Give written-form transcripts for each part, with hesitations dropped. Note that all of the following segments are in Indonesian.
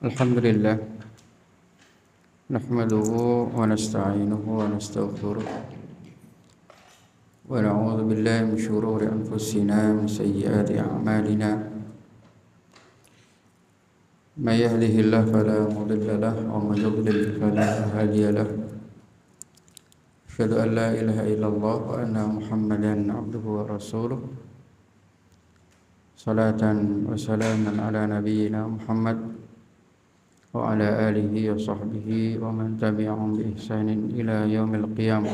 Alhamdulillah nahmaduhu wa nasta'inuhu wa nastaghfiruh wa na'udzu billahi min shururi anfusina min sayyiati a'malina may yahdihillahu fala mudilla lahu wa may yudlil fala hadiya lahu asyhadu an la ilaha illallah wa anna muhammadan 'abduhu wa rasuluh salatan wa salaman ala nabiyyina Muhammad wa ala alihi wa sahbihi wa man tabi'ahum bi ihsanin ila yaumil qiyamah.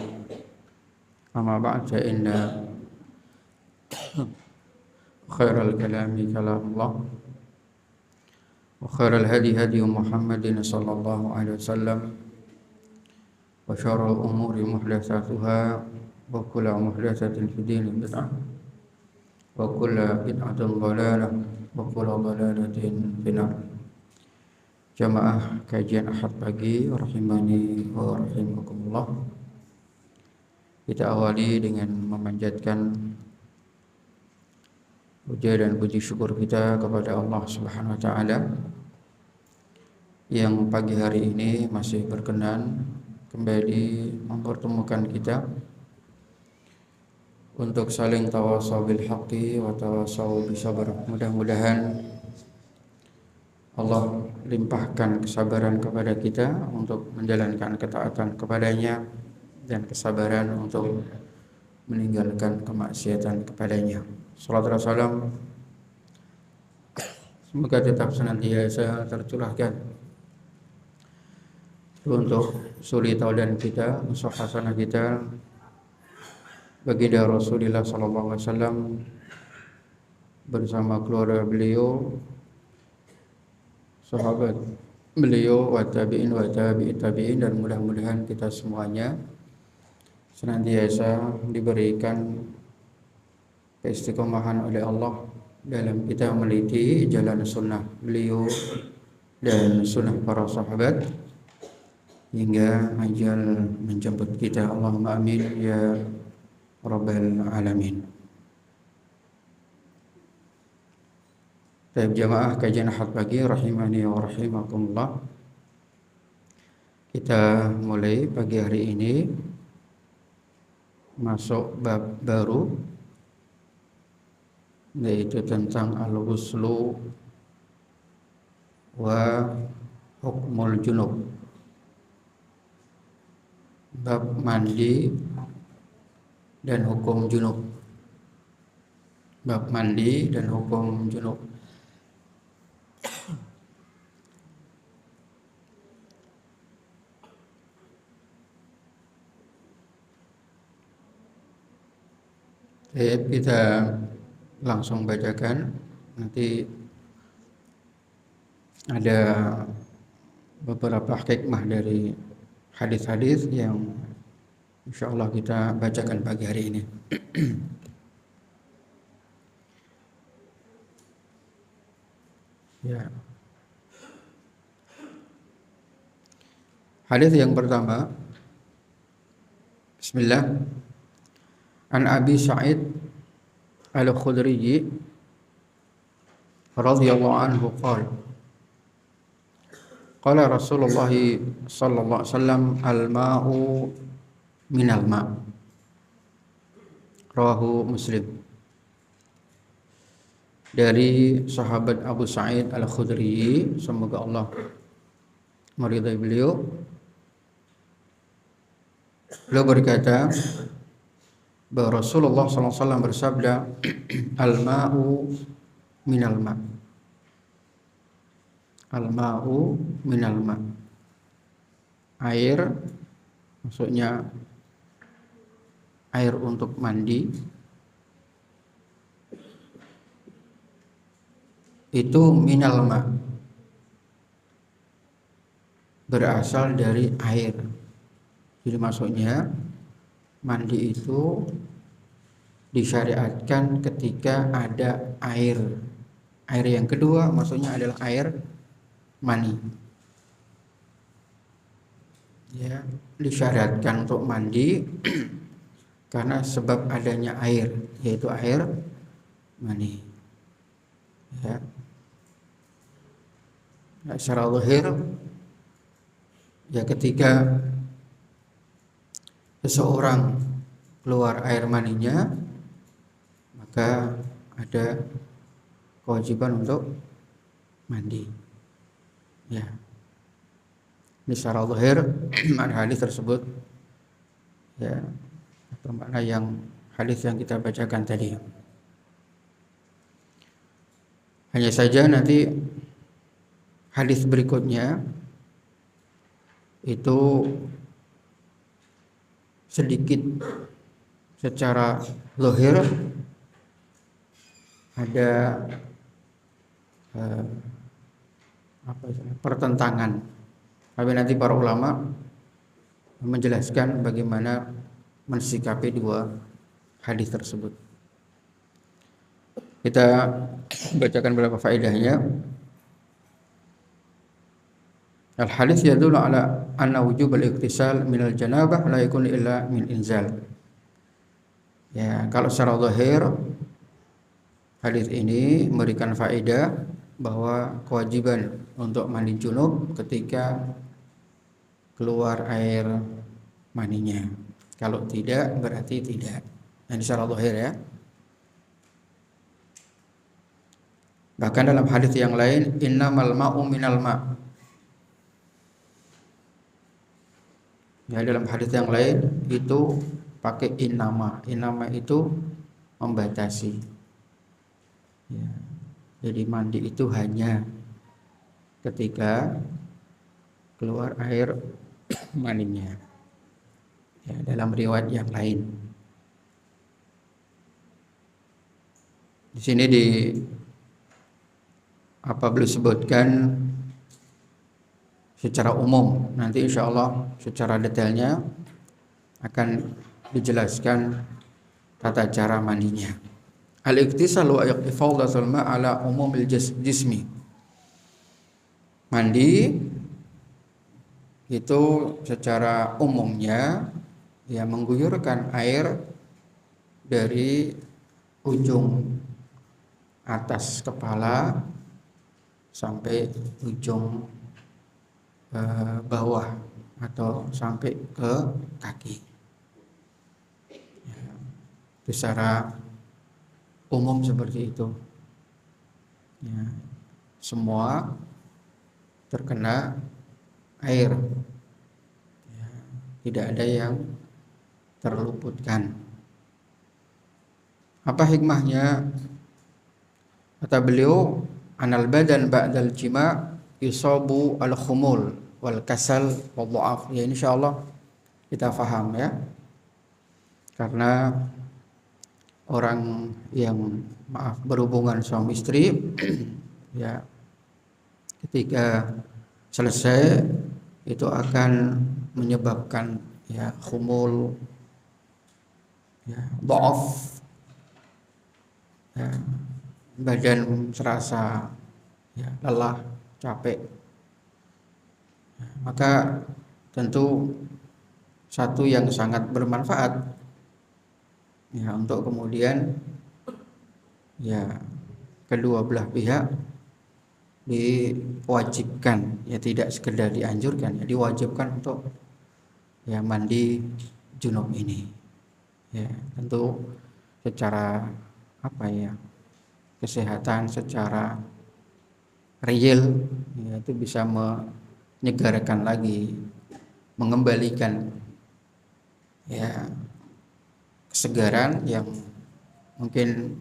Amma ba'd, fa inna khairal kalami kalamullah wa khairal hadi hadi Muhammadin sallallahu alaihi wasallam wa syarrul umuri muhdatsatuha wa kullu muhdatsatin fid din bid'ah wa kullu bid'atin dhalalah wa kullu dhalalatin finnar. Jamaah kajian Ahad pagi rahimani wa rahimakumullah. Kita awali dengan memanjatkan puja dan puji syukur kita kepada Allah Subhanahu wa taala yang pagi hari ini masih berkenan kembali mempertemukan kita untuk saling tawasau bil haqqi wa tawasau bis sabr. Mudah-mudahan Allah limpahkan kesabaran kepada kita untuk menjalankan ketaatan kepadanya dan kesabaran untuk meninggalkan kemaksiatan kepadanya. Salawat dan salam semoga tetap senantiasa tercurahkan untuk suri tauladan kita, musuh hasanah kita, baginda Rasulullah sallallahu alaihi wasallam bersama keluarga beliau, sahabat beliau, wa tabi'in wa tabi'it tabi'in, dan mudah-mudahan kita semuanya senantiasa diberikan keistiqomahan oleh Allah dalam kita meliti jalan sunnah beliau dan sunnah para sahabat hingga ajal menjemput kita. Allahumma amin ya rabbal alamin. Baik jamaah kajian Ahad pagi rahimani wa rahimakumullah. Kita mulai pagi hari ini masuk bab baru, yaitu tentang al-ghuslu wa hukmul junub. Bab mandi dan hukum junub. Bab mandi dan hukum junub. Kita langsung bacakan. Nanti ada beberapa hikmah dari hadis-hadis yang insyaallah kita bacakan pagi hari ini. Ya. Hadis yang pertama, bismillah. An Abi Sa'id Al-Khudri radhiyallahu anhu qala Rasulullah sallallahu alaihi wasallam al-ma'u minal ma', rawahu Muslim. Dari sahabat Abu Sa'id Al-Khudri, semoga Allah meridai beliau, beliau berkata bahwa Rasulullah SAW bersabda, al-ma'u minal ma'. Al-ma'u minal ma'. Air, maksudnya air untuk mandi, itu minal ma', berasal dari air. Jadi maksudnya mandi itu disyariatkan ketika ada air. Air yang kedua maksudnya adalah air mani. Ya, disyariatkan untuk mandi karena sebab adanya air, yaitu air mani. Ya. Secara zahir ya ketika seseorang keluar air maninya, maka ada kewajiban untuk mandi. Ya. Ini secara zahir makna hadis tersebut ya, atau makna yang hadis yang kita bacakan tadi. Hanya saja nanti hadis berikutnya itu sedikit secara zahir ada pertentangan. Tapi nanti para ulama menjelaskan bagaimana mensikapi dua hadis tersebut. Kita bacakan beberapa faedahnya. Al-hadis yadullu ala anna wujub al-ightisal min al-janabah la yakun illa min inzal. Ya, kalau secara zahir hadis ini memberikan faedah bahwa kewajiban untuk mandi junub ketika keluar air maninya. Kalau tidak berarti tidak. Ini secara zahir ya. Bahkan dalam hadis yang lain, innamal ma'u minal ma'. Ya, dalam hadis yang lain itu pakai innama. Innama itu membatasi. Ya, jadi mandi itu hanya ketika keluar air maninya. Ya, dalam riwayat yang lain. Di sini beliau sebutkan secara umum. Nanti insya Allah secara detailnya akan dijelaskan tata cara mandinya. Al-ightisal wa ifadatul ma' ala umumil jismi. Mandi itu secara umumnya ya mengguyurkan air dari ujung atas kepala sampai ujung bawah atau sampai ke kaki. Ya, itu secara umum seperti itu. Ya, semua terkena air. Ya, tidak ada yang terluputkan. Apa hikmahnya? Kata beliau, anal badan ba'dal jima' yusabu al-khumul wal kasal wal dha'af. Ya, insyaallah kita faham ya. Karena orang yang berhubungan suami istri ya ketika selesai itu akan menyebabkan ya khumul, ya dha'af, ya, badan serasa ya lelah, capek. Maka tentu satu yang sangat bermanfaat ya untuk kemudian ya kedua belah pihak diwajibkan, ya tidak sekedar dianjurkan, ya diwajibkan untuk ya mandi junub ini. Ya tentu secara kesehatan, secara real ya, itu bisa menyegarkan lagi, mengembalikan ya kesegaran yang mungkin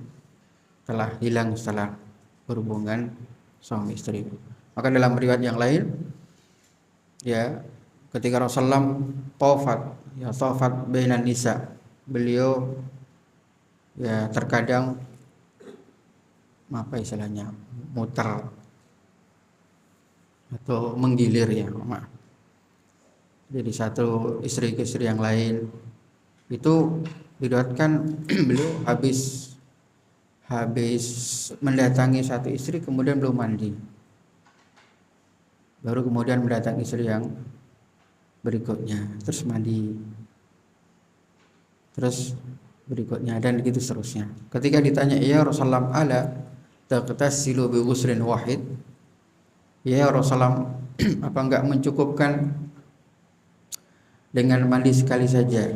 telah hilang setelah berhubungan suami istri. Maka dalam riwayat yang lain ya ketika Rasulullah tawafat bainan nisa, beliau ya terkadang istilahnya muter atau menggilir ya, maaf. Jadi satu istri ke istri yang lain. Itu diriwayatkan beliau habis mendatangi satu istri kemudian belum mandi. Baru kemudian mendatangi istri yang berikutnya, terus mandi. Terus berikutnya dan begitu seterusnya. Ketika ditanya, "Ya Rasulullah, ala taghtasilu bi ghuslin wahid?" Ya Rasulullah, apa enggak mencukupkan dengan mandi sekali saja?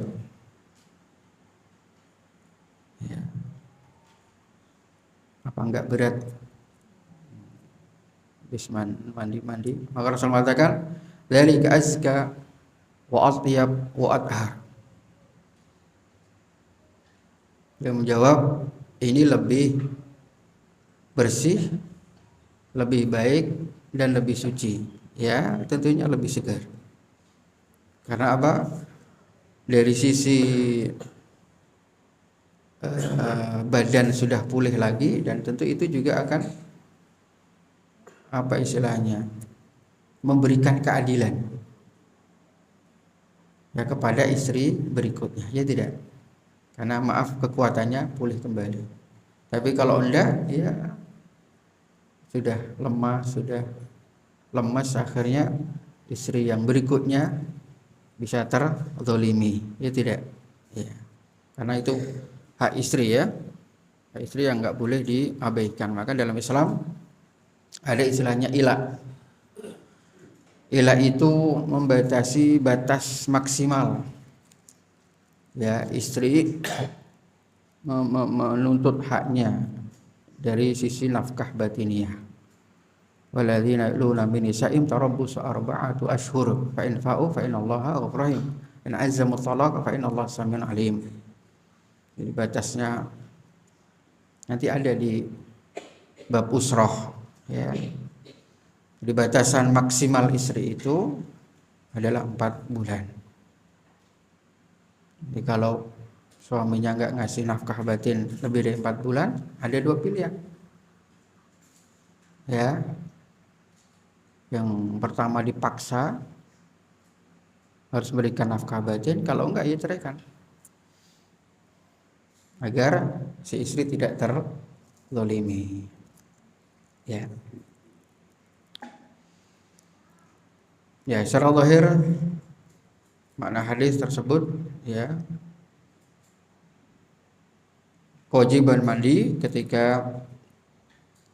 Ya. Apa enggak berat habis mandi? Maka Rasul mengatakan, dzalika azka wa atyab wa athhar. Dia menjawab, ini lebih bersih, lebih baik dan lebih suci. Ya, tentunya lebih segar. Karena apa? Dari sisi badan sudah pulih lagi, dan tentu itu juga akan apa istilahnya, memberikan keadilan ya kepada istri berikutnya, ya tidak? Karena maaf, kekuatannya pulih kembali. Tapi kalau enggak, ya sudah lemah, sudah lemas, akhirnya istri yang berikutnya bisa terzolimi, ya tidak? Ya. Karena itu hak istri, ya, hak istri yang nggak boleh diabaikan. Maka dalam Islam ada istilahnya ilah. Ilah itu membatasi batas maksimal. Ya, istri menuntut haknya dari sisi nafkah batiniah. Walladzina ya'luna min nisa'im tarabbusu arba'atu ashhur fa in fa'u fa innallaha ghafurur rahim. In azzamu talaq fa innallaha samiun alim. Jadi batasnya nanti ada di bab usrah, ya. Jadi batasan maksimal istri itu adalah 4 bulan. Jadi kalau suaminya nggak ngasih nafkah batin lebih dari 4 bulan, ada 2 pilihan. Ya. Yang pertama dipaksa harus berikan nafkah batin, kalau enggak ya ceraikan. Agar si istri tidak terzalimi. Ya. Ya, secara zahir makna hadis tersebut, ya, kewajiban mandi ketika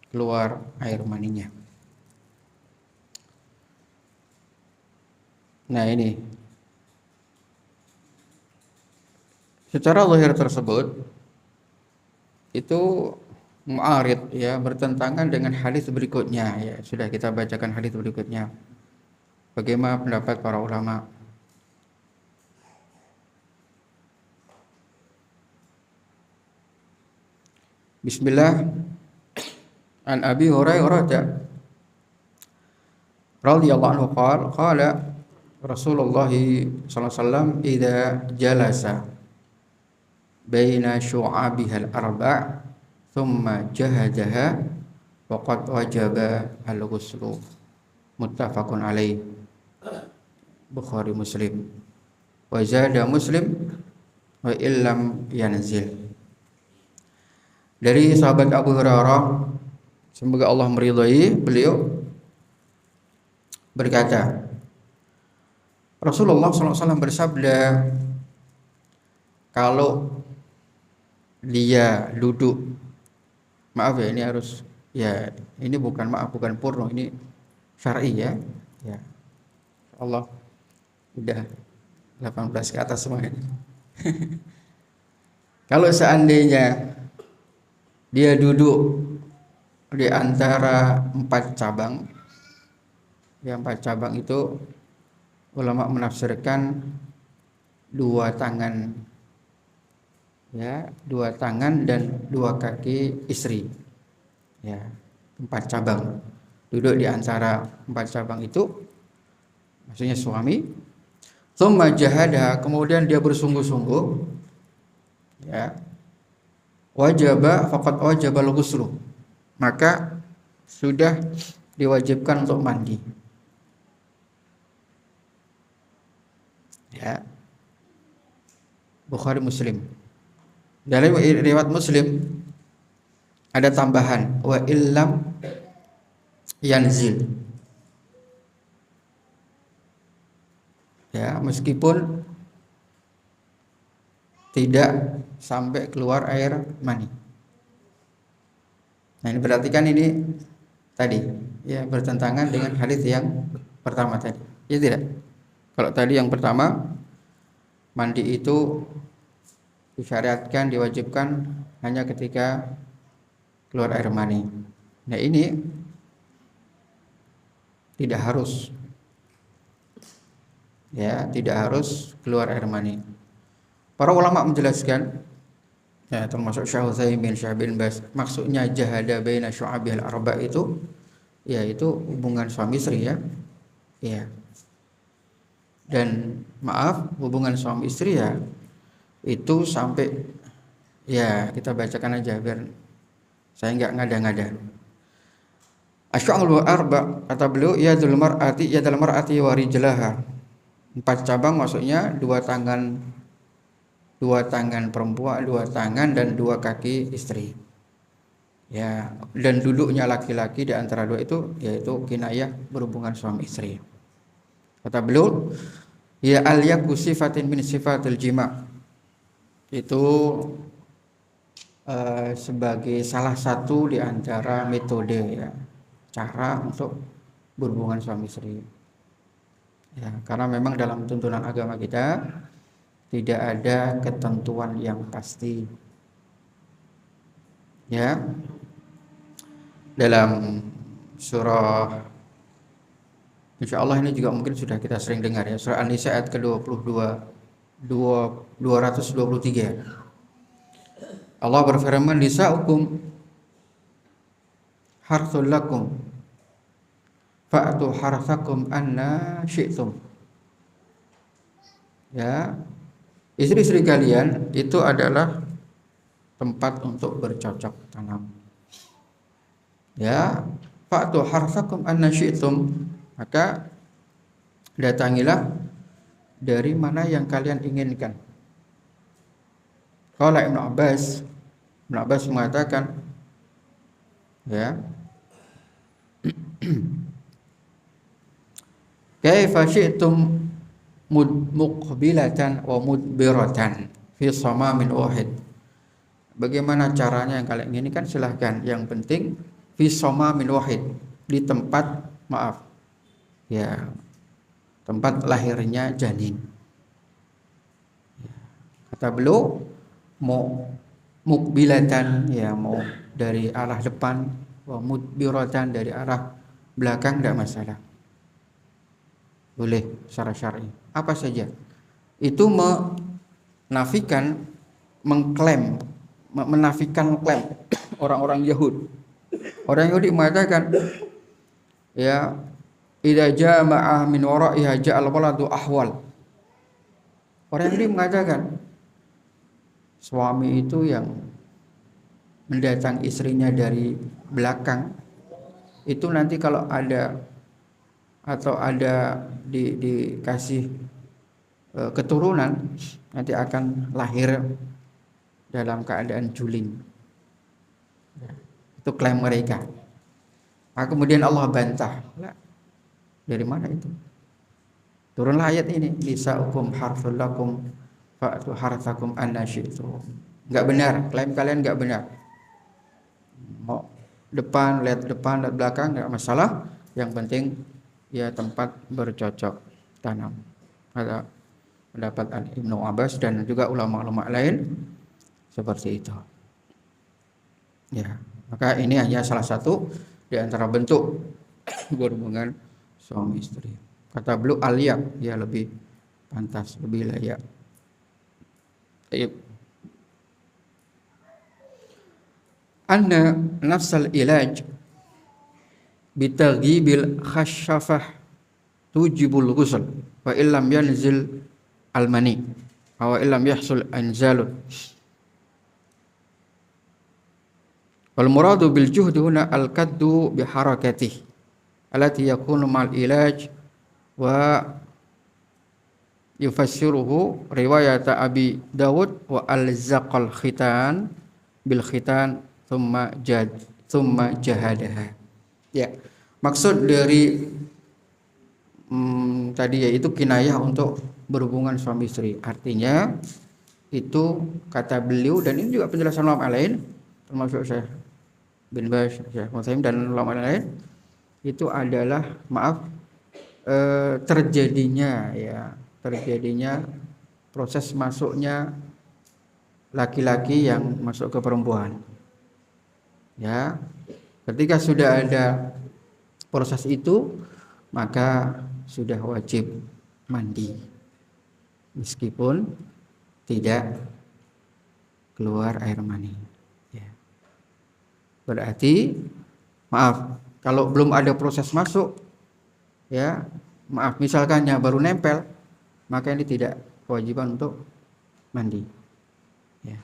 keluar air maninya. Nah, ini secara zahir tersebut itu mu'arid, ya, bertentangan dengan hadis berikutnya, ya. Sudah kita bacakan hadis berikutnya. Bagaimana pendapat para ulama? Bismillah. An Abi Hurairah radhiyallahu anhu qala Rasulullah sallallahu alaihi wasallam idza jalasa baina syu'abihal arba' thumma jahadaha waqad wajaba al-ghuslu. Muttafaqun alaih. Bukhari Muslim. Wa zada Muslim wa illam yanzil. Dari sahabat Abu Hurairah, semoga Allah meridhai beliau, berkata, Rasulullah SAW bersabda, kalau dia duduk, maaf ya, ini harus, ya, ini bukan porno, ini syar'i, ya. Ya. Allah udah 18 ke atas semua ini. Kalau seandainya dia duduk di antara 4 cabang, ya, 4 cabang itu ulama menafsirkan 2 tangan, ya, 2 tangan dan 2 kaki istri, ya, 4 cabang. Duduk di antara 4 cabang itu maksudnya suami. Tsumma jahada, kemudian dia bersungguh-sungguh, ya, wajaba faqad wajaba al-ghuslu, maka sudah diwajibkan untuk mandi. Ya. Bukhari Muslim. Dalam riwayat Muslim ada tambahan wa illam yanzil. Ya, meskipun tidak sampai keluar air mani. Nah, ini berarti kan ini tadi, ya bertentangan dengan hadis yang pertama tadi. Ya tidak? Kalau tadi yang pertama, mandi itu disyariatkan, diwajibkan hanya ketika keluar air mani. Nah ini tidak harus, ya tidak harus keluar air mani. Para ulama menjelaskan, ya termasuk Syekh Utsaimin, Syekh bin Baz, maksudnya jahada baina syu'abil arba itu, yaitu hubungan suami istri ya. Ya. Dan maaf, hubungan suami istri ya itu sampai, ya kita bacakan aja biar saya nggak ngada-ngada. Asy'alul arba, kata beliau, yadul mar'ati wa rijlaha. 4 cabang maksudnya dua tangan perempuan, 2 tangan dan 2 kaki istri. Ya, dan duduknya laki-laki di antara dua itu yaitu kinayah berhubungan suami istri. Kata beliau, ya al-yaku sifatin min sifatil jima'. Itu sebagai salah satu di antara metode, ya, cara untuk berhubungan suami istri. Ya, karena memang dalam tuntunan agama kita tidak ada ketentuan yang pasti. Ya, dalam surah, insya Allah ini juga mungkin sudah kita sering dengar ya, surah An-Nisa ayat ke-22 223. Allah berfirman, nisa'ukum harthul lakum fa'atu harthakum anna syi'tum. Ya, istri-istri kalian itu adalah tempat untuk bercocok tanam. Ya, fa'tu harsakum anna syi'tum, maka datangilah dari mana yang kalian inginkan. Qala Ibnu Abbas mengatakan, ya, kaifa syi'tum muqbilatan wa mudbiratan fi samamin wahid. Bagaimana caranya yang kalian inginkan, silahkan. Yang penting fi samamin wahid, di tempat, maaf, ya, tempat lahirnya janin. Kata beliau, mau mukbilatan, ya mau dari arah depan, wa mudbiratan dari arah belakang, tidak masalah, boleh secara syar'i, apa saja. Itu menafikan, mengklaim, menafikan klaim orang-orang Yahudi. Orang Yahudi mengatakan, ya, idza jama'a min wara'iha ja'al waladu ahwal. Orang Yahudi mengatakan, suami itu yang mendatang istrinya dari belakang itu nanti kalau ada atau ada dikasih keturunan, nanti akan lahir dalam keadaan juling. Itu klaim mereka. Nah, kemudian Allah bantah. Dari mana itu? Turunlah ayat ini, nisa'ukum harthul lakum fa'tu harthakum anna syi'tum. Enggak benar, klaim kalian enggak benar. Mau depan, lihat belakang enggak masalah, yang penting ya tempat bercocok tanam. Ada pendapat Ibnu Abbas dan juga ulama-ulama lain seperti itu. Ya, maka ini hanya salah satu di antara bentuk berhubungan suami istri. Kata beliau al-yak, ya lebih pantas, lebih layak. Anna nafsal ilaj bitaghibil khashafah tujibul ghusl wa illam yanzil al-mani wa illam yahsul anzalun. Wal muradu bil juhdi huna al-kaddu bi harakatihi allati yakunu mal ilaj wa yufassiruhu riwayat Abi Dawud wa al-zaqal khitan bil khitan thumma jahadaha. Ya, maksud dari tadi yaitu kinayah untuk berhubungan suami istri. Artinya itu kata beliau, dan ini juga penjelasan ulama lain termasuk Syekh bin Baz, Syekh Utsaimin dan ulama lain itu adalah terjadinya proses masuknya laki-laki yang masuk ke perempuan. Ya, ketika sudah ada proses itu, maka sudah wajib mandi, meskipun tidak keluar air mani. Ya. Berarti, kalau belum ada proses masuk, ya, misalkannya baru nempel, maka ini tidak kewajiban untuk mandi. Ya.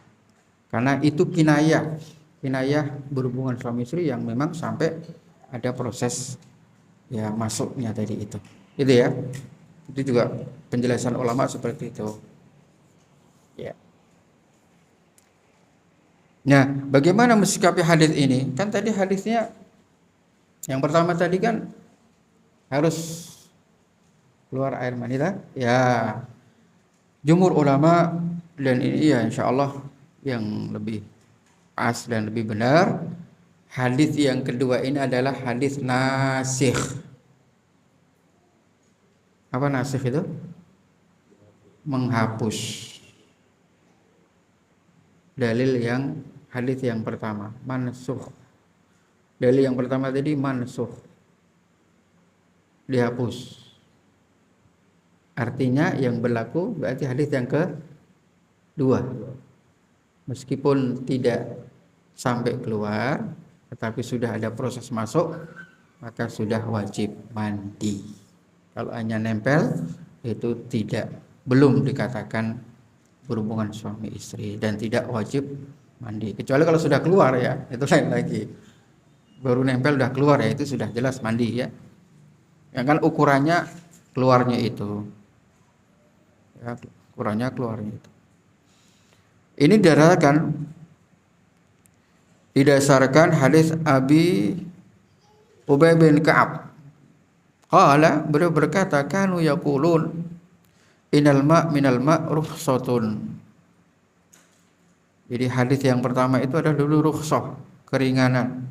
Karena itu kinayah berhubungan suami istri yang memang sampai ada proses ya masuknya tadi itu ya. Itu juga penjelasan ulama seperti itu. Ya. Nah, bagaimana mensikapi hadis ini? Kan tadi hadisnya yang pertama tadi kan harus keluar air mani lah. Ya. Jumhur ulama dan ini ya insyaallah yang lebih pas dan lebih benar, hadis yang kedua ini adalah hadis nasikh. Apa nasikh itu? Menghapus dalil yang hadis yang pertama, mansukh. Dalil yang pertama tadi mansukh, dihapus. Artinya yang berlaku berarti hadis yang kedua. Meskipun tidak sampai keluar, tetapi sudah ada proses masuk, maka sudah wajib mandi. Kalau hanya nempel, itu belum dikatakan berhubungan suami istri dan tidak wajib mandi. Kecuali kalau sudah keluar ya, itu lain lagi. Baru nempel udah keluar ya, itu sudah jelas mandi ya. Yang kan ukurannya keluarnya itu. Ya, ukurannya keluarnya itu. Ini didasarkan hadis Abi Ubay bin Ka'ab. Qala, beliau berkata, kanu yaqulun innal minal rukhsatun. Jadi hadis yang pertama itu adalah dulu rukhsah, keringanan.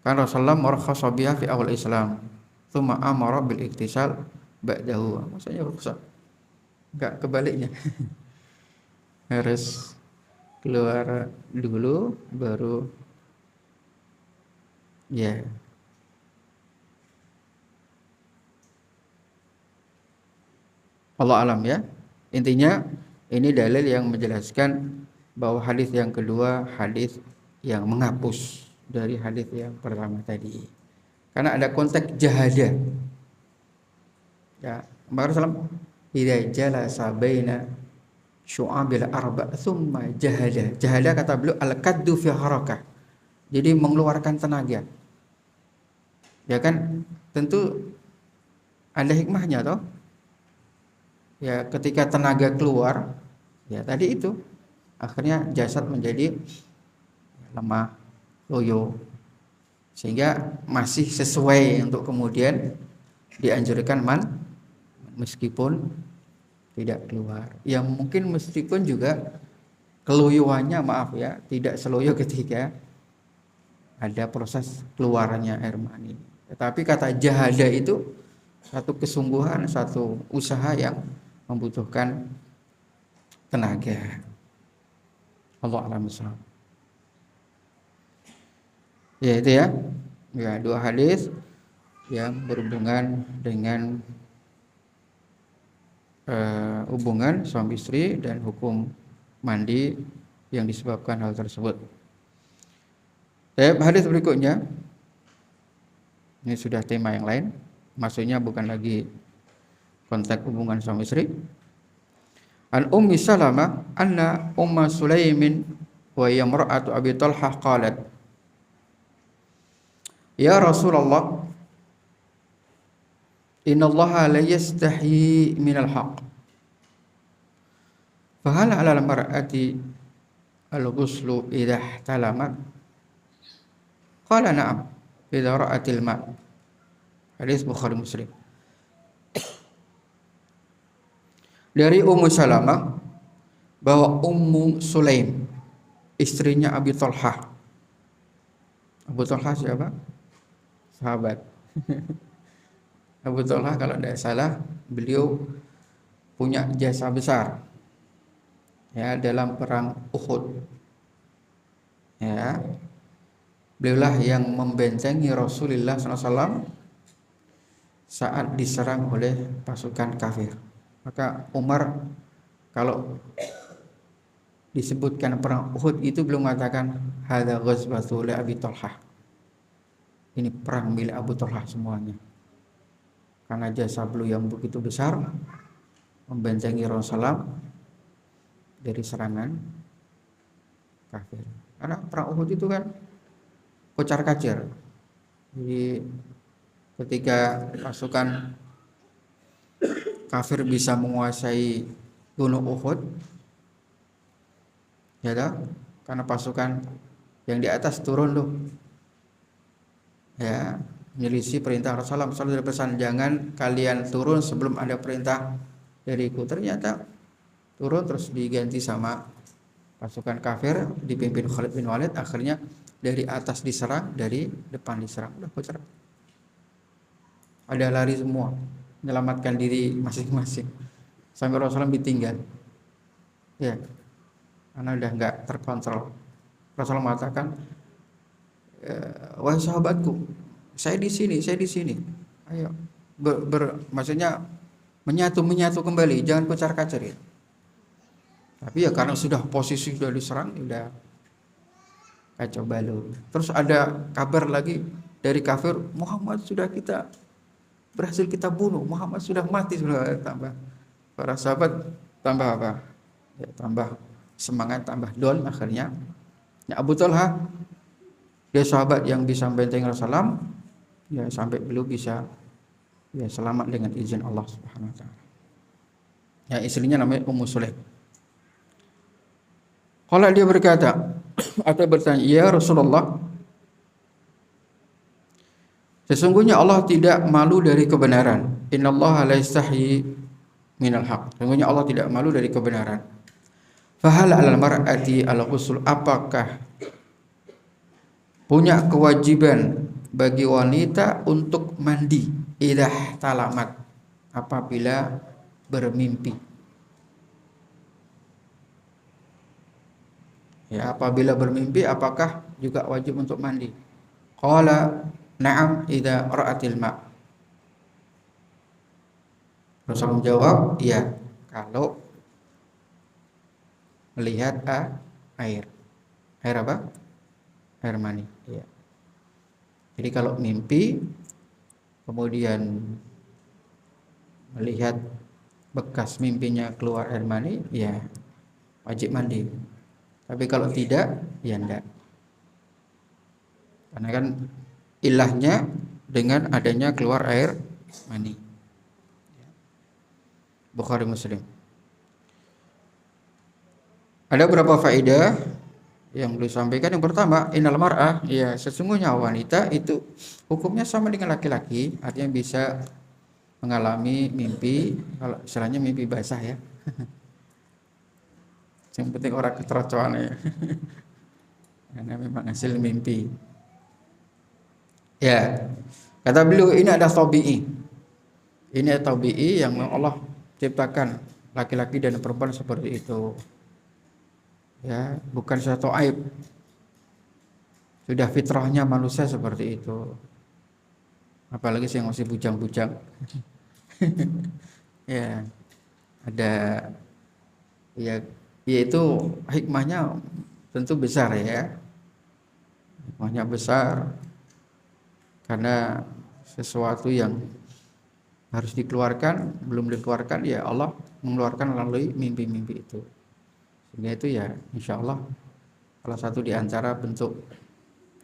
Kan Rasulullah marakhasa biha fi awal Islam, tsumma amara bil iktisal ba'dahu. Maksudnya rukhsah. Enggak, kebaliknya. Harus keluar dulu baru ya. Allah alam ya. Intinya ini dalil yang menjelaskan bahwa hadis yang kedua hadis yang menghapus dari hadis yang pertama tadi. Karena ada konteks jahada. Ya, Rasulullah idza jalasa baina syu'abil arba' thumma jahada. Jahada kata beliau al-kaddu fi harakah. Jadi mengeluarkan tenaga. Ya kan tentu ada hikmahnya toh. Ya ketika tenaga keluar, ya tadi itu akhirnya jasad menjadi lemah, loyo. Sehingga masih sesuai untuk kemudian dianjurkan meskipun tidak keluar. Yang mungkin meskipun juga keloyoannya tidak seloyo ketika ada proses keluarnya air mani. Tetapi kata jahada itu satu kesungguhan, satu usaha yang membutuhkan tenaga. Allah a'lam bishawab. Ya itu ya. Ya, dua hadis yang berhubungan dengan hubungan suami istri dan hukum mandi yang disebabkan hal tersebut. Hadis berikutnya ini sudah tema yang lain, maksudnya bukan lagi konteks hubungan suami istri. An Ummi Salamah anna Umma Sulaimin wa imra'atu Abi Talhah qalat, ya Rasulullah, inna Allah la yastahi minal haqq. Fahal 'ala al-mar'ati al-ghuslu idha ihtalamat? Qala na'am, idha ra'atil ma'. Hadis Bukhari Muslim. Dari Ummu Salamah bahwa Ummu Sulaim, istrinya Abi Talhah, Abu Talha siapa? Sahabat. Abu Talha kalau tidak salah beliau punya jasa besar ya dalam perang Uhud. Ya, beliaulah yang membentengi Rasulullah SAW saat diserang oleh pasukan kafir. Maka Umar kalau disebutkan perang Uhud itu belum mengatakan hadza ghazwatu li Abi Talha. Ini perang milik Abu Talha semuanya. Karena jasa beliau yang begitu besar membentengi Rasulullah dari serangan kafir. Karena perang Uhud itu kan kocar-kacir. Jadi ketika pasukan kafir bisa menguasai Gunung Uhud, ya dah, karena pasukan yang di atas turun loh, ya menyelisih perintah Rasulullah. Rasulullah berpesan jangan kalian turun sebelum ada perintah dariku. Ternyata turun terus diganti sama pasukan kafir dipimpin Khalid bin Walid. Akhirnya dari atas diserang, dari depan diserang. Udah bocor. Ada lari semua, menyelamatkan diri masing-masing. Sampai Rasulullah ditinggal. Ya, karena udah nggak terkontrol. Rasulullah mengatakan, wahai sahabatku, saya di sini. Ayo, maksudnya menyatu kembali, jangan kocar-kacir. Tapi ya karena sudah posisi sudah diserang, udah kacau balau. Terus ada kabar lagi dari kafir, Muhammad sudah berhasil kita bunuh, Muhammad sudah mati. Sudah tambah para sahabat tambah apa? Ya, tambah semangat, tambah down. Akhirnya ya Abu Talha, dia sahabat yang bisa membentengi Rasulullah, ya sampai beliau bisa ya selamat dengan izin Allah Subhanahu wa taala. Ya istrinya namanya Ummu Sulaim. Kalau dia berkata atau bertanya, ya Rasulullah, sesungguhnya Allah tidak malu dari kebenaran. Innallaha la yastahyi minal haq. Sesungguhnya Allah tidak malu dari kebenaran. Fahal 'alal mar'ati al-ghusl, apakah punya kewajiban bagi wanita untuk mandi idah talamat apabila bermimpi? Ya, apabila bermimpi apakah juga wajib untuk mandi? Qala na'am idza ra'atil ma'. Rasul menjawab, iya kalau melihat air. Air apa? Air mani. Iya. Jadi kalau mimpi kemudian melihat bekas mimpinya keluar air mani, ya wajib mandi. Tapi kalau tidak, ya enggak. Karena kan ilahnya dengan adanya keluar air mani. Bukhari Muslim. Ada beberapa faedah yang beliau sampaikan. Yang pertama, innal mar'ah, ya sesungguhnya wanita itu hukumnya sama dengan laki-laki, artinya bisa mengalami mimpi, kalau istilahnya mimpi basah ya. Yang penting orang keterocoan ya. Karena memang hasil mimpi. Ya, kata beliau ini ada tabi'i. Ini tabi'i yang Allah ciptakan laki-laki dan perempuan seperti itu. Ya, bukan suatu aib. Sudah fitrahnya manusia seperti itu. Apalagi yang masih bujang-bujang. Ya, ada ya yaitu hikmahnya tentu besar ya. Hikmahnya besar karena sesuatu yang harus dikeluarkan belum dikeluarkan, ya Allah mengeluarkan melalui mimpi-mimpi itu. Sehingga itu ya insya Allah salah satu di antara bentuk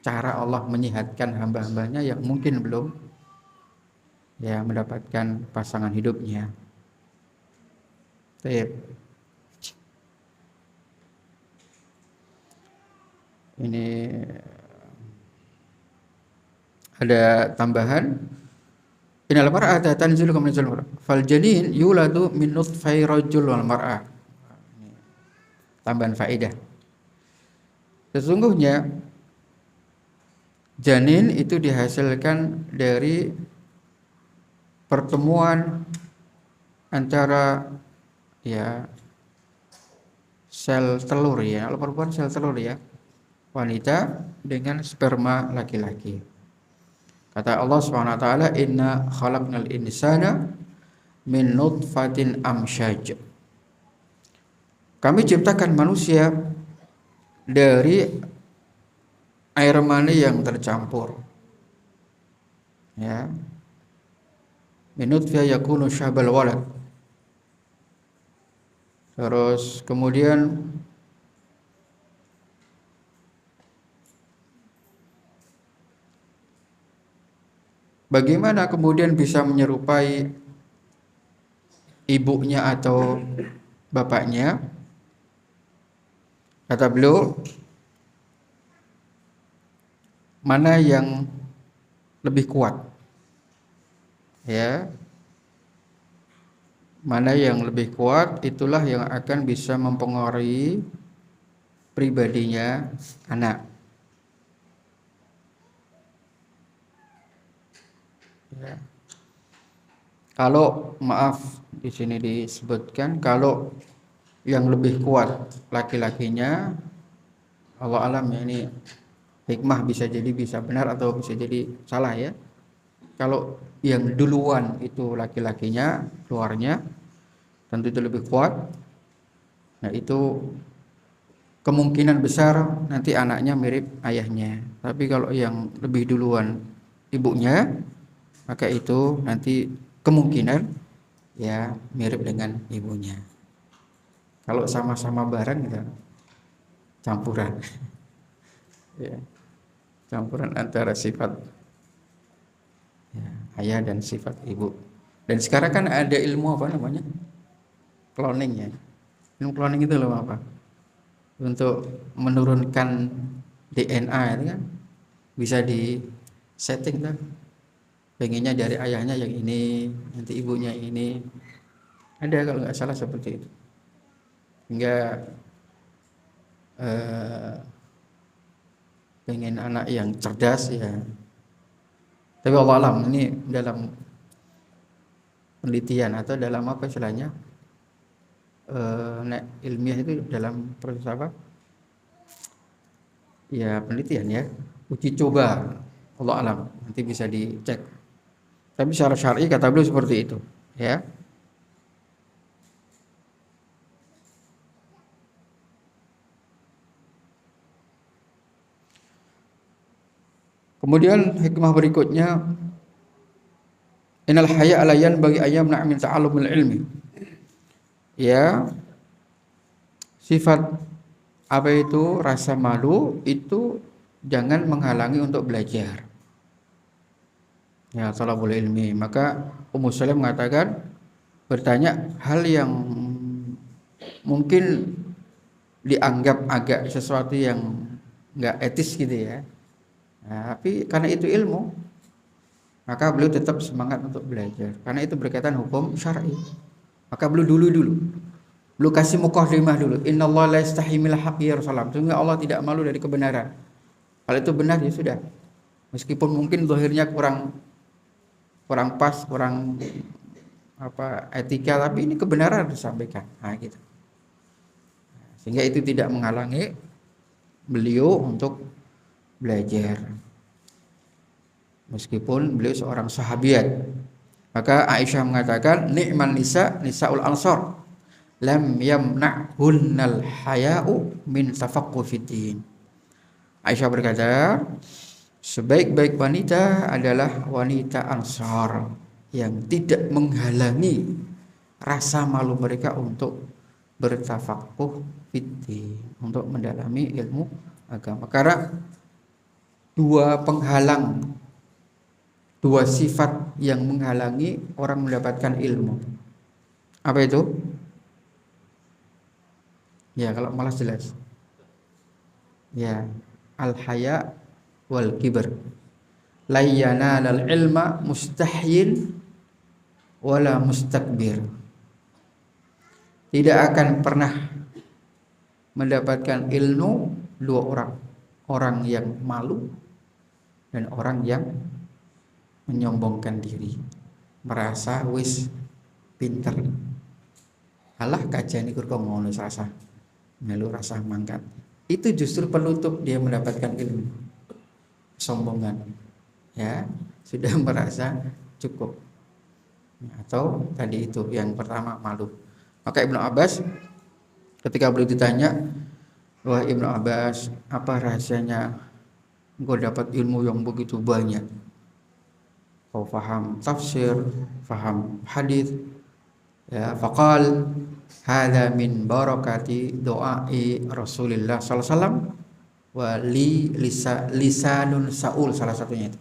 cara Allah menyehatkan hamba-hambanya yang mungkin belum ya mendapatkan pasangan hidupnya. Baik. Ini ada tambahan. Innal mar'ata tanzilu kama tanzilul mar'ah. Fal janin yuladu min nutfai rajul wal mar'ah. Tambahan faedah. Sesungguhnya Janin itu dihasilkan dari pertemuan antara ya sel telur ya, kalau perempuan sel telur ya, wanita dengan sperma laki-laki. Kata Allah Subhanahu wa taala, "Inna khalaqnal insana min nutfatin amsyaj." Kami ciptakan manusia dari air mani yang tercampur. Ya. Min nutfah yakunu syahbal walad. Terus kemudian bagaimana kemudian bisa menyerupai ibunya atau bapaknya? Kata beliau, mana yang lebih kuat? Ya. Mana yang lebih kuat, itulah yang akan bisa mempengaruhi pribadinya anak. Ya. Kalau maaf di sini disebutkan kalau yang lebih kuat laki-lakinya, Allah alam ya, ini hikmah bisa jadi bisa benar atau bisa jadi salah ya. Kalau yang duluan itu laki-lakinya keluarnya, tentu itu lebih kuat. Nah itu kemungkinan besar nanti anaknya mirip ayahnya. Tapi kalau yang lebih duluan ibunya, maka itu nanti kemungkinan ya mirip dengan ibunya. Kalau sama-sama bareng ya campuran. Ya, campuran antara sifat ya, ayah dan sifat ibu. Dan sekarang kan ada ilmu apa namanya? Cloning ya. Ilmu cloning itu loh apa? Untuk menurunkan DNA itu kan bisa di setting kan. Pengennya dari ayahnya yang ini, nanti ibunya ini. Ada kalau nggak salah seperti itu. Hingga pengen anak yang cerdas ya. Tapi Allah alam ini dalam penelitian atau dalam apa istilahnya ilmiah itu dalam proses apa? Ya penelitian ya, uji coba. Allah alam nanti bisa dicek. Tapi secara syar'i kata beliau seperti itu, ya. Kemudian hikmah berikutnya, innal haya alayan bagi ayam min ta'allumil ilmi. Ya, sifat apa itu rasa malu itu jangan menghalangi untuk belajar. Ya, talabul ilmi. Maka Ummu Salim mengatakan bertanya hal yang mungkin dianggap agak sesuatu yang enggak etis gitu ya. Nah, tapi karena itu ilmu, maka beliau tetap semangat untuk belajar. Karena itu berkaitan hukum syar'i. Maka beliau dulu. Beliau kasih muqaddimah dulu. Innallaha la yastahi minal haqqi ya Rasulullah. Sehingga Allah tidak malu dari kebenaran. Kalau itu benar ya sudah. Meskipun mungkin zahirnya kurang pas, kurang apa etika, tapi ini kebenaran disampaikan. Nah, gitu. Sehingga itu tidak menghalangi beliau untuk belajar. Meskipun beliau seorang sahabiat. Maka Aisyah mengatakan, ni'man nisaul ansar lam yamna'hunnal haya'u min tafaqqu fiddin. Aisyah berkata, sebaik-baik wanita adalah wanita Ansar yang tidak menghalangi rasa malu mereka untuk bertafaqquh fiddin, untuk mendalami ilmu agama. Karena dua sifat yang menghalangi orang mendapatkan ilmu. Apa itu? Ya, kalau malas jelas. Ya, al-haya wal kibr. La yanalal ilma mustahyin wala mustakbir. Tidak akan pernah mendapatkan ilmu dua orang. Orang yang malu dan orang yang menyombongkan diri, merasa wis pinter. Alah kajian iku kok ngono rasa melu rasa mangkat. Itu justru penutup dia mendapatkan ilmu. Sombongan. Ya, sudah merasa cukup. Atau tadi itu yang pertama malu. Maka Ibnu Abbas ketika beliau ditanya, wah Ibnu Abbas, apa rahasianya engkau dapat ilmu yang begitu banyak? Kau faham tafsir, faham hadis. Ya, faqal hadza min barakati doai Rasulullah sallallahu alaihi wasallam wa lisanun saul, salah satunya itu.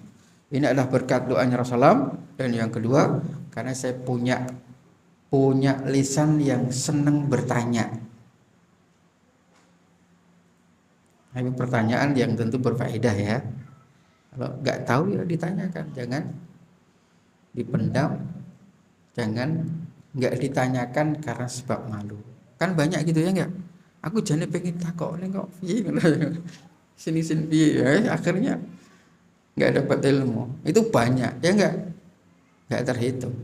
Ini adalah berkat doanya Rasulullah, dan yang kedua karena saya punya lisan yang senang bertanya. Ini pertanyaan yang tentu berfaedah ya. Kalau nggak tahu ya ditanyakan, jangan dipendam, jangan nggak ditanyakan karena sebab malu. Kan banyak gitu ya nggak? Aku jane pengen takok ning kok piye sini piye ya, akhirnya nggak dapat ilmu. Itu banyak ya nggak terhitung.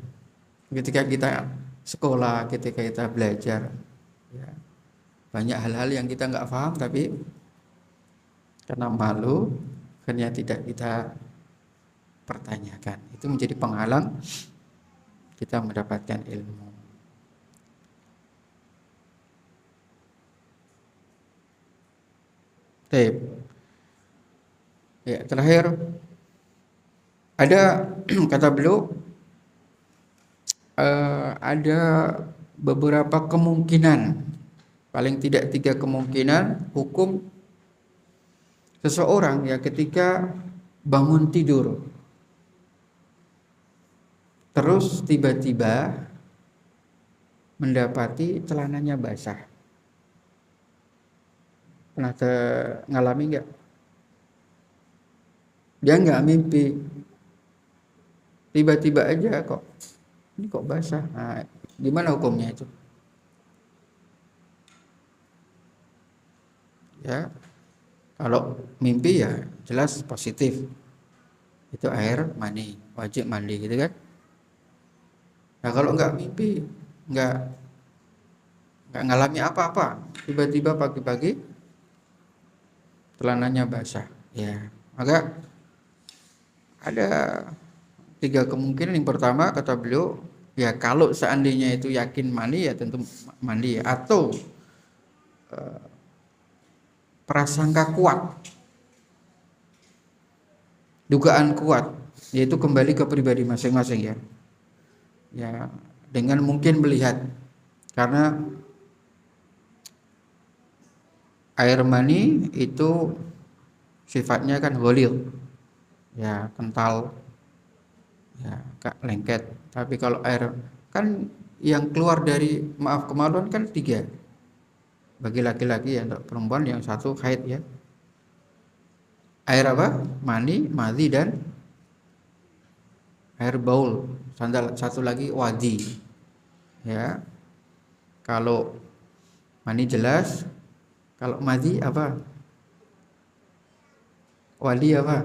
Ketika kita sekolah, ketika kita belajar, ya, banyak hal-hal yang kita nggak paham tapi karena malu akhirnya tidak kita pertanyakan. Itu menjadi penghalang kita mendapatkan ilmu. Baik. Ya, terakhir ada kata beliau ada beberapa kemungkinan, paling tidak 3 kemungkinan hukum seseorang ya ketika bangun tidur terus tiba-tiba mendapati celananya basah. Pernah ngalami nggak? Dia nggak mimpi, tiba-tiba aja kok ini kok basah. Nah, gimana hukumnya itu? Ya, kalau mimpi ya jelas positif, itu air mani, wajib mandi gitu kan. Nah kalau nggak mimpi, nggak ngalami apa-apa, tiba-tiba pagi-pagi celananya basah, ya maka ada 3 kemungkinan. Yang pertama kata beliau, ya kalau seandainya itu yakin mandi ya tentu mandi, atau prasangka kuat, dugaan kuat, yaitu kembali ke pribadi masing-masing ya. Ya, dengan mungkin melihat, karena air mani itu sifatnya kan ghalidh, ya kental, ya lengket. Tapi kalau air kan yang keluar dari kemaluan kan 3, bagi laki-laki ya, untuk perempuan yang 1 haid ya. Air apa? Mani, madhi, dan air baul. Satu lagi wadi. Ya. Kalau mani jelas, kalau madhi apa? Wadi apa?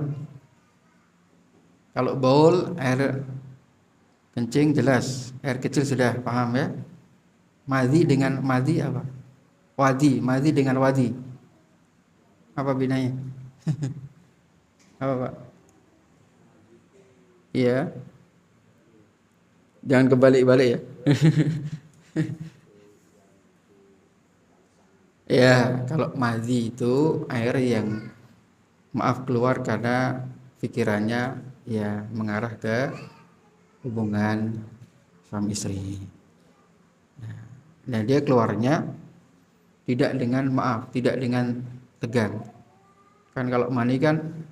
Kalau baul air kencing jelas, air kecil sudah paham ya. Madhi dengan madhi apa? Wadi, madhi dengan wadi. Apa bedanya? Apa Pak? Iya. Jangan kebalik-balik ya. Ya, kalau madhi itu air yang keluar karena pikirannya ya mengarah ke hubungan suami istri. Nah, dia keluarnya tidak dengan tegang. Kan kalau mani kan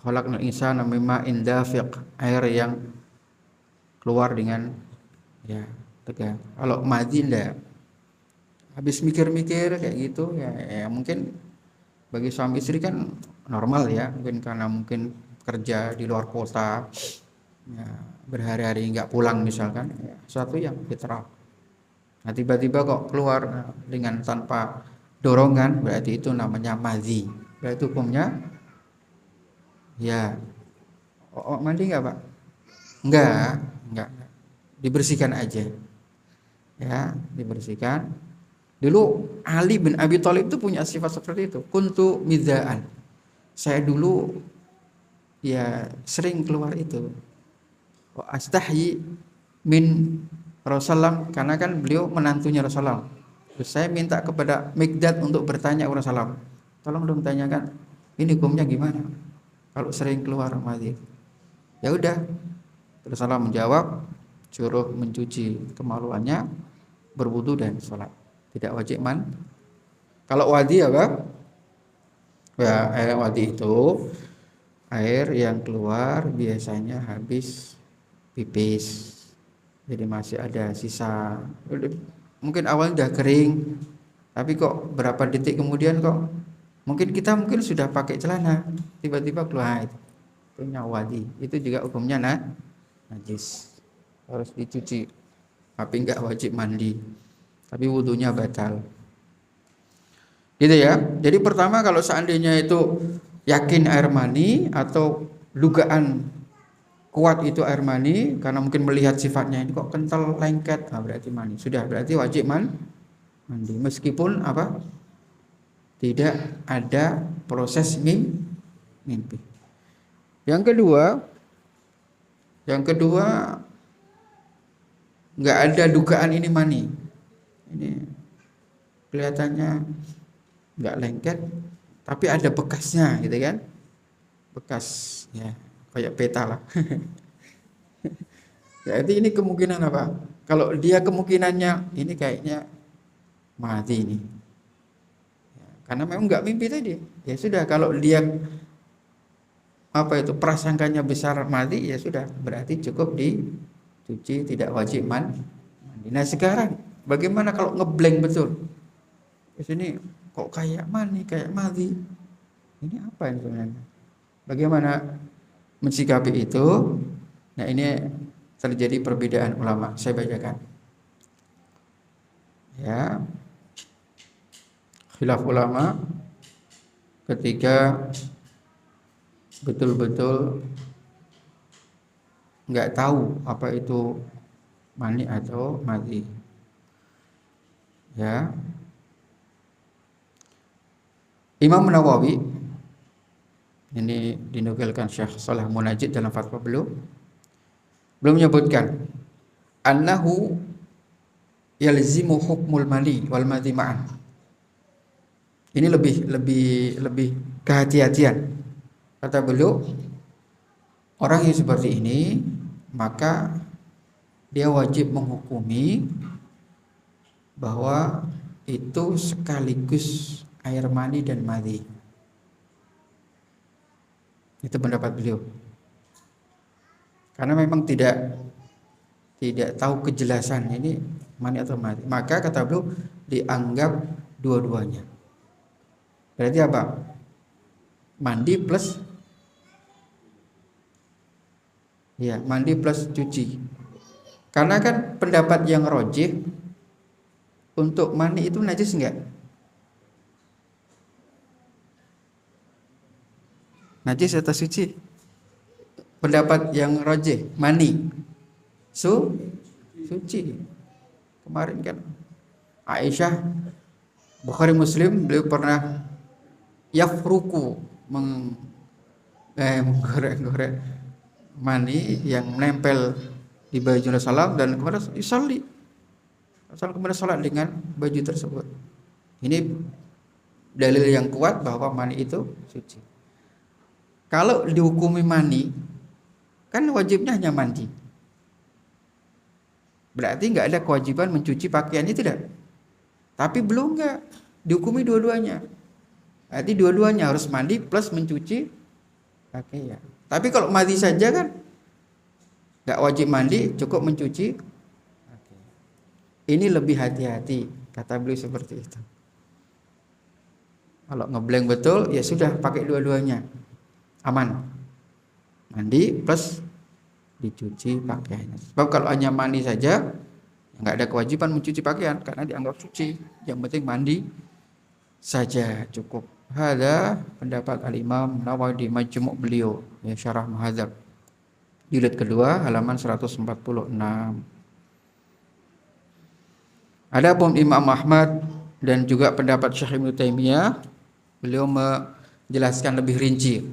khalaqnal insana min ma'in dafiq, air yang keluar dengan ya tegang. Kalau madhi enggak, habis mikir-mikir kayak gitu ya mungkin bagi suami istri kan normal ya, mungkin karena mungkin kerja di luar kota ya, berhari-hari nggak pulang misalkan ya, suatu yang fitrah. Nah tiba-tiba kok keluar dengan tanpa dorongan, berarti itu namanya madhi. Berarti hukumnya Ya. Mandi nggak Pak? Enggak. Dibersihkan aja. Ya, dibersihkan. Dulu Ali bin Abi Thalib itu punya sifat seperti itu. Kuntu midzaan. Saya dulu ya sering keluar itu. Astahyi min Rasulullah, karena kan beliau menantunya Rasulullah. Terus saya minta kepada Mikdad untuk bertanya kepada Rasulullah. Tolong dong tanyakan, ini hukumnya gimana? Kalau sering keluar mandi. Ya udah. Terus Rasulullah menjawab, suruh mencuci kemaluannya, berwudu dan sholat. Tidak wajib Kalau wadi apa? Ya, air wadi itu air yang keluar biasanya habis pipis. Jadi masih ada sisa. Mungkin awalnya udah kering, tapi kok berapa detik kemudian kok kita sudah pakai celana, tiba-tiba keluar itu wadi. Itu juga hukumnya najis. Harus dicuci. Tapi enggak wajib mandi. Tapi wudunya batal. Gitu ya. Jadi pertama kalau seandainya itu yakin air mani atau dugaan kuat itu air mani karena mungkin melihat sifatnya ini kok kental lengket, berarti mani. Sudah berarti wajib mandi meskipun apa? Tidak ada proses mimpi. Yang kedua enggak ada dugaan ini mani. Ini kelihatannya enggak lengket tapi ada bekasnya gitu kan, bekas ya kayak peta lah. Jadi ini kemungkinan apa? Kalau dia kemungkinannya ini kayaknya mati ini ya, karena memang enggak mimpi tadi. Ya sudah, kalau dia prasangkanya besar mati, ya sudah berarti cukup dicuci, tidak wajib mandi. Nah sekarang bagaimana kalau ngeblank betul? Di sini kok kayak mati. Ini apa ini sebenarnya? Bagaimana mensikapi itu? Nah ini terjadi perbedaan ulama. Saya bacakan. Ya, khilaf ulama ketika betul-betul nggak tahu apa itu mani atau mati. Ya, Imam Nawawi ini dinukilkan Syekh Shalih Munajjid dalam fatwa beliau menyebutkan annahu yalzimu hukmul mani wal madhi ma'an. Ini lebih kehati-hatian. Kata beliau, orang yang seperti ini maka dia wajib menghukumi bahwa itu sekaligus air mani dan madhi. Itu pendapat beliau. Karena memang tidak tahu kejelasan ini mani atau madhi. Maka kata beliau dianggap dua-duanya. Berarti apa? Mandi plus cuci. Karena kan pendapat yang rajih untuk mani itu najis enggak? Najis atau suci? Pendapat yang rajih mani suci. Kemarin kan Aisyah, Bukhari Muslim, beliau pernah yafruku menggorek mani yang menempel di baju Rasulullah dan kemudian yusalli. Rasul kemudian salat dengan baju tersebut. Ini dalil yang kuat bahwa mani itu suci. Kalau dihukumi mani, kan wajibnya hanya mandi. Berarti enggak ada kewajiban mencuci pakaian, itu tidak. Tapi belum enggak dihukumi dua-duanya. Berarti dua-duanya harus mandi plus mencuci pakaian. Tapi kalau mandi saja kan enggak wajib mandi, cukup mencuci pakaian. Ini lebih hati-hati, kata beliau seperti itu. Kalau ngeblank betul, ya sudah pakai dua-duanya. Aman. Mandi plus dicuci pakaiannya. Sebab kalau hanya mandi saja, enggak ada kewajiban mencuci pakaian karena dianggap suci. Yang penting mandi saja cukup. Hada pendapat Al-Imam Nawawi di Majmu' beliau, ya Syarah Muhadzab. Jilid kedua halaman 146. Adapun Imam Ahmad dan juga pendapat Syekh Ibnu Taimiyah, beliau menjelaskan lebih rinci.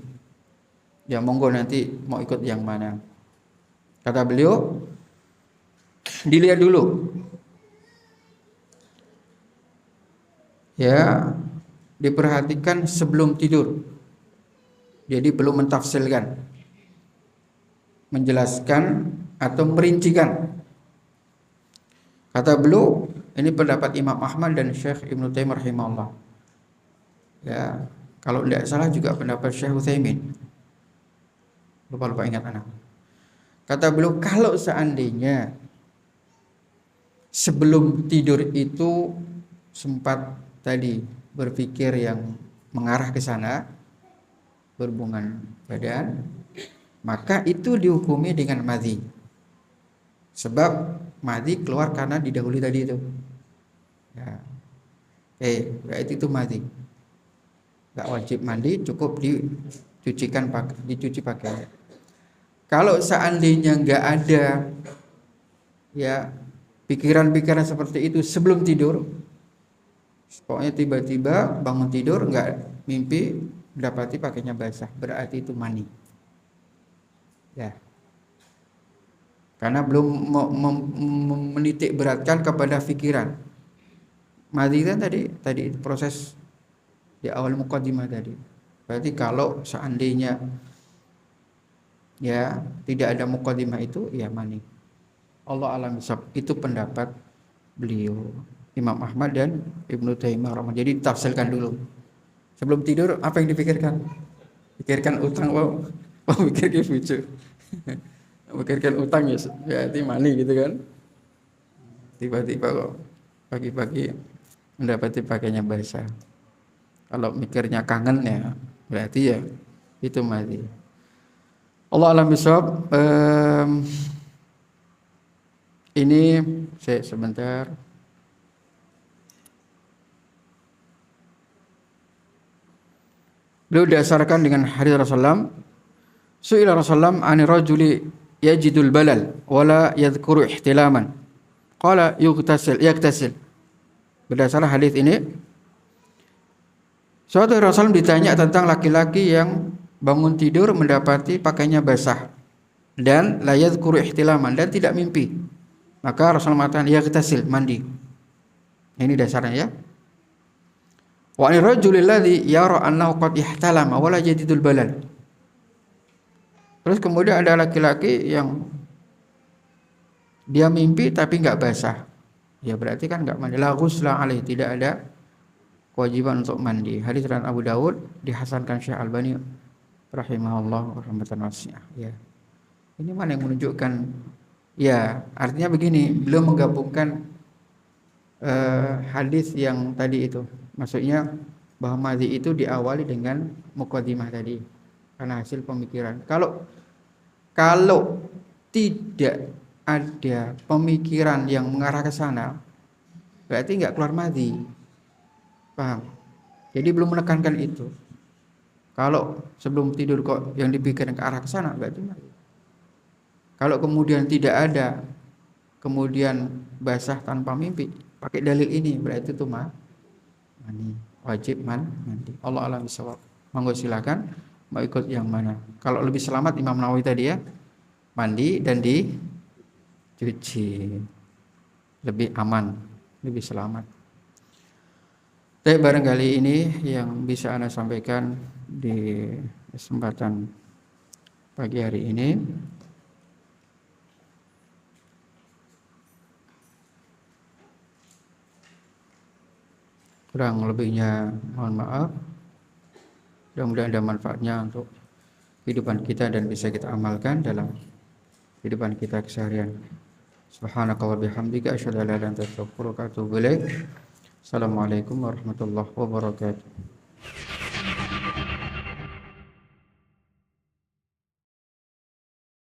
Ya monggo nanti mau ikut yang mana. Kata beliau, dilihat dulu. Ya, diperhatikan sebelum tidur. Jadi belum mentafsirkan, menjelaskan atau merincikan. Kata beliau, ini pendapat Imam Ahmad dan Syekh Ibnu Taimiyah rahimahullah. Ya, kalau tidak salah juga pendapat Syekh Utsaimin. Lupa ingat anak. Kata beliau, kalau seandainya sebelum tidur itu sempat tadi berpikir yang mengarah ke sana, berhubungan badan, maka itu dihukumi dengan madhi. Sebab madhi keluar karena didahului tadi itu. Ya. Berarti itu madhi. Gak wajib mandi, cukup dicuci pakai. Kalau seandainya nggak ada ya pikiran-pikiran seperti itu sebelum tidur, pokoknya tiba-tiba bangun tidur nggak mimpi, dapati pakainya basah, berarti itu mani. Ya, karena belum menitik beratkan kepada pikiran. Mani kan tadi proses di awal muqaddimah tadi. Berarti kalau seandainya ya tidak ada muqaddimah itu ya mani. Allah alam bisawab. Itu pendapat beliau Imam Ahmad dan Ibnu Taimiyah. Jadi tafsirkan dulu. Sebelum tidur apa yang dipikirkan? Pikirkan utang, pikirkan future. Pikirkan utang ya berarti mani gitu kan. Tiba-tiba kok pagi-pagi mendapati pakainya basah. Kalau mikirnya kangen ya berarti ya itu mani. Allah alam bisawab. Ini saya sebentar. Beliau dasarkan dengan hadis Rasulullah. Su'ila Rasulullah 'ani rajuli yajidul balal wala yadhkuru ihtilaman. Qala yaktasil. Berdasarkan hadis ini, suatu Rasul ditanya tentang laki-laki yang bangun tidur mendapati pakainya basah dan la yadhkuru ihtilaman dan tidak mimpi. Maka Rasulullah mengatakan yaktasil, mandi. Ini dasarnya ya. Wa an rajulil ladzi yara annahu qad ihtalama wala yajidul balal. Terus kemudian ada laki-laki yang dia mimpi tapi enggak basah. Ya berarti kan enggak mandi. La ghusla alaihi, tidak ada kewajiban untuk mandi. Hadis riwayat Abu Dawud, dihasankan Syekh Albani rahimahullah rahmatan wasi'ah. Ya. Ini mana yang menunjukkan ya, artinya begini, belum menggabungkan hadis yang tadi itu. Maksudnya bahwa madhi itu diawali dengan muqaddimah tadi karena hasil pemikiran. Kalau tidak ada pemikiran yang mengarah ke sana, berarti enggak keluar madhi. Paham? Jadi belum menekankan itu. Kalau sebelum tidur kok yang dipikirkan ke arah ke sana, berarti madhi. Kalau kemudian tidak ada, kemudian basah tanpa mimpi, pakai dalil ini, berarti itu mani, wajib mandi. Allah alam bisawab. Monggo silakan mau ikut yang mana. Kalau lebih selamat Imam Nawawi tadi ya, mandi dan dicuci, lebih aman, lebih selamat. Tapi barangkali ini yang bisa Anda sampaikan di kesempatan pagi hari ini. Kurang lebihnya mohon maaf. Mudah-mudahan ada manfaatnya untuk kehidupan kita dan bisa kita amalkan dalam kehidupan kita keseharian. Subhanaka wa bihamdika asyhadu an la ilaha illa anta astaghfiruka wa atubu ilaik. Assalamualaikum warahmatullahi wabarakatuh.